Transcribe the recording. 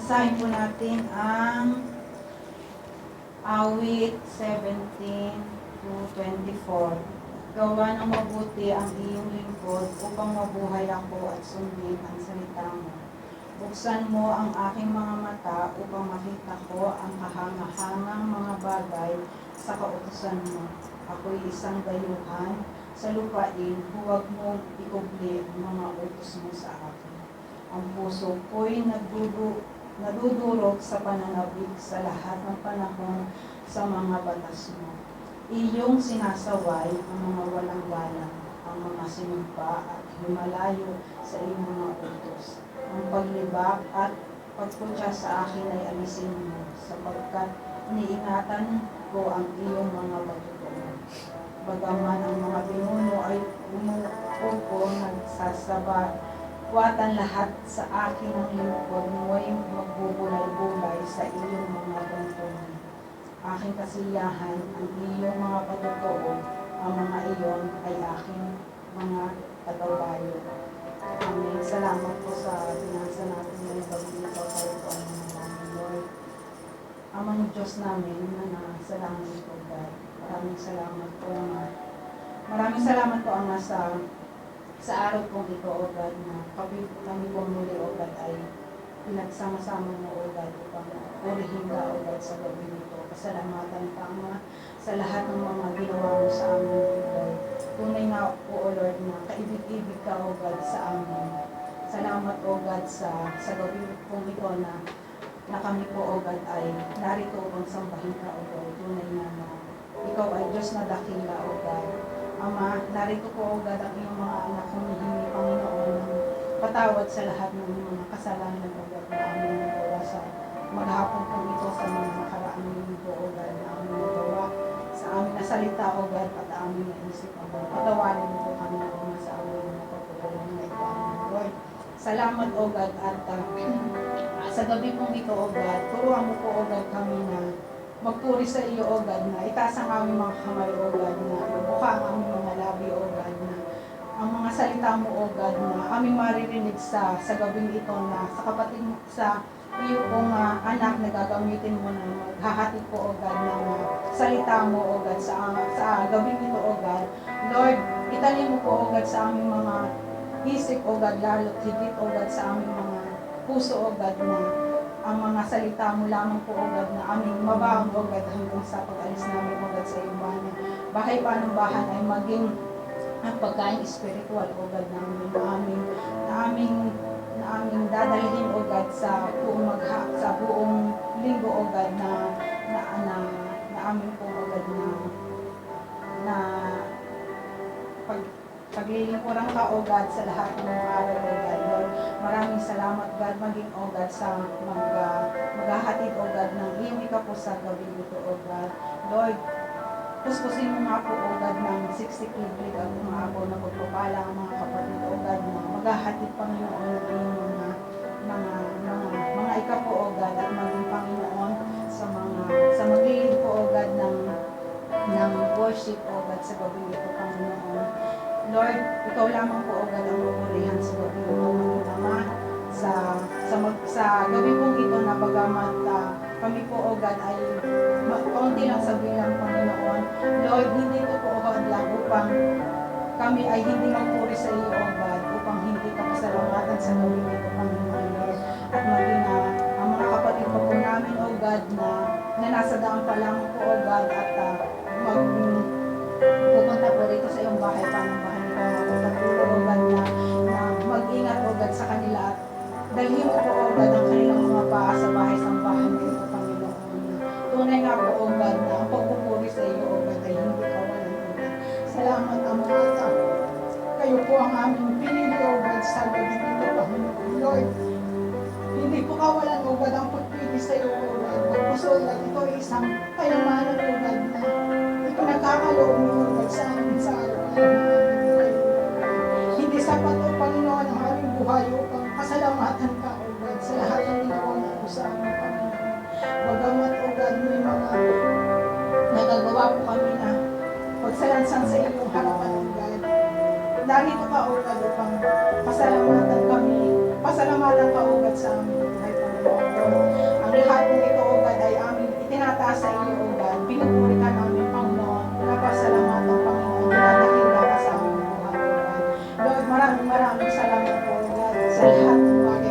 Basahin po natin ang awit 17 to 24. Gawa ng mabuti ang iyong lingkod upang mabuhay ako at sundin ang salita mo. Buksan mo ang aking mga mata upang makita ko ang kahangahangang mga bagay sa kautusan mo. Ako'y isang dayuhan sa lupain, huwag mong ikubli ang mga utos mo sa akin. Ang puso ko'y nadudurog sa pananabik sa lahat ng panahon sa mga batas mo. Iyong sinasaway ang mga walang galang, ang mga sinumpa at humalayo sa iyong mga utos. Ang paglibak at pagputya sa akin ay alisin mo, sapagkat iniingatan ko ang iyong mga pagtutunan. Bagaman ang mga pinuno ay umuupo, nagsasabawatan lahat sa akin ng lingkod mo'y magbubulay-bulay sa iyong mga tuntunan. Aking kasiyahan ang iyong mga patutuo, ang mga iyon ay aking mga katabayo. Amen. Salamat po sa binasa natin ngayong gabi nito. Tayo po ang mga namin, Lord. Amang Diyos namin na nasalangit po, God. Maraming salamat po, maraming salamat po, Ama, sa araw pong ito, O God, na kami pong muli, O God, ay pinagsama-sama mo, O God, upang purihin ka, O God, sa gabi nito. Pasalamatan ka, Ama, sa lahat ng mga ginawa mo sa amin, O God. Tunay nga po, O Lord, na kaibig-ibig ka, O God, sa amin. Salamat, O God, sa gabi pong ito na kami po, O God, ay narito upang sambahin ka, O God. Tunay nga na ikaw ay Diyos na dakila, O God. Ama, narito po, O God, ang iyong mga anak, humihingi, Panginoon, ng patawad sa lahat ng mga kasalanan, O God, na aming nagawa sa maghapon po ito sa mga nakaraang linggo, O God, na aming nagawa sa aming nasalita, O God, at aming naisip, O God. Patawarin mo po kami na mga sa aming mga pagpupulang na ito, aming Lord. Salamat, O God, at sa gabi pong ito, O God, turuan mo po, O God, kami na magpuri sa iyo, O God, na itaas ang aming mga kamay, O God, na ibuka ang aming mga labi, O God, na ang mga salita mo, O God, na aming maririnig sa gabing ito na sa kapatid sa iyo pong anak na gagamitin mo na maghahatid po, O God, ng salita mo, O God, sa gabing ito, O God. Lord, italin mo po, O God, sa aming mga isip, O God, lalo't higit, O God, sa aming mga puso, O God, na ang mga salita mo lamang po, O God, na aming mabaon, O God, hanggang sa pag-alis namin, O God, sa iyong bahay panambahan ay maging ang pagkain espiritual, O God, na aming dadalhin, O God, sa buong linggo, O God, na amin po, O God, na paglilingkuran ka, O God, sa lahat ng mga araw, O God. Lord, maraming salamat, God, maging, O God, sa maghahatid, O God, ng iyong ikapo sa gabi ito, O God. Lord, puspusin mo nga po, O God, ng 60 kiblig at mga ako na pagpapala ang mga kapatid, O God, na maghahatid, Panginoon, ng iyong mga ikapo, O God, at maging Panginoon sa maglilid po, O God, ng worship, O God, sa gabi ito, Panginoon. Lord, ikaw lamang po, O God, ang pupurihan sa gabi ito, maging Ama, sa gabi pong ito na bagamat kami po, O God, ay kaunti lang sa bilang, Panginoon. Lord, hindi ito po, O God, lang upang kami ay hindi magpuri sa iyo, O God, upang hindi ka pasalamatan sa gabi ito, Panginoon, Lord. At maging ang mga kapatid po namin, O God, na nasa daan pa lang po, O God, at pupunta po rito sa iyong bahay, panambahan ito, magpapatuloy, O God, na mag-ingat, O God, sa kanila at dalhin mo po, O God, ang kanilang mga paa sa bahay-sambahan na ito, Panginoon. Tunay nga po, O God, na ang pagpupuri sa iyo, O God, ay hindi kawalan, O God. Salamat, Ama, at kayo po ang aming pinili, O God, sa gabi nito, Panginoon. Lord, hindi po kawalan, O God, ang pagpili sa iyo, O God. Magpusol at ito ay isang kayamanan, O God, na ipinagkakaloob mo, O God, sa amin sa araw-araw. Hindi sapat, O Panginoon, ang aming buhay upang pasalamatan ka, O God, sa lahat ng ginawa mo sa amin, Panginoon. Bagamat, O God, may mga nagagawa po kami na pagsalansan sa iyong harapan, O God. Narito ka, O God, upang pasalamatan ka, O God, sa aming buhay, Panginoon. sa iyo, O God. Pinupuri ka namin, Panginoon. Pinapasalamatan, Panginoon. Dinadakila ka sa aming buhay, O God. Lord, maraming salamat po, O God, sa lahat ng bagay